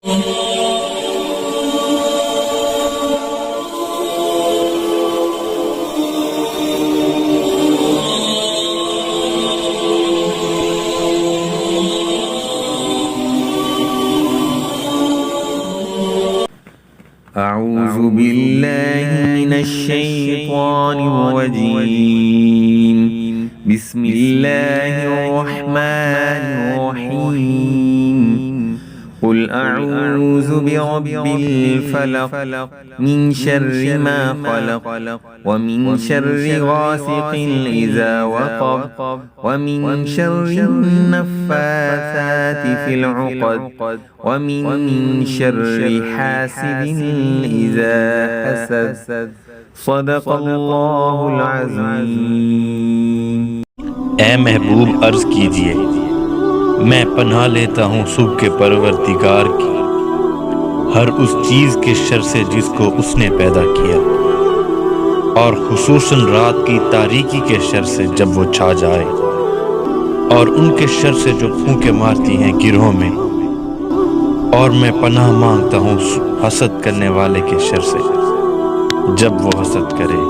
أعوذ بالله من الشيطان الرجيم بسم الله الرحمن الرحيم قل أعوذ برب الفلق من شر ما خلق ومن شر غاسق إذا وقب ومن شر النفاثات في العقد ومن شر حاسد إذا حسد صدق الله العظيम। ए महबूब अर्ज कीजिए, मैं पनाह लेता हूँ सुबह के परवरदिगार की हर उस चीज़ के शर से जिसको उसने पैदा किया, और खुसूसन रात की तारीकी के शर से जब वो छा जाए, और उनके शर से जो फूंके मारती हैं गिरोह में, और मैं पनाह मांगता हूँ हसद करने वाले के शर से जब वो हसद करे।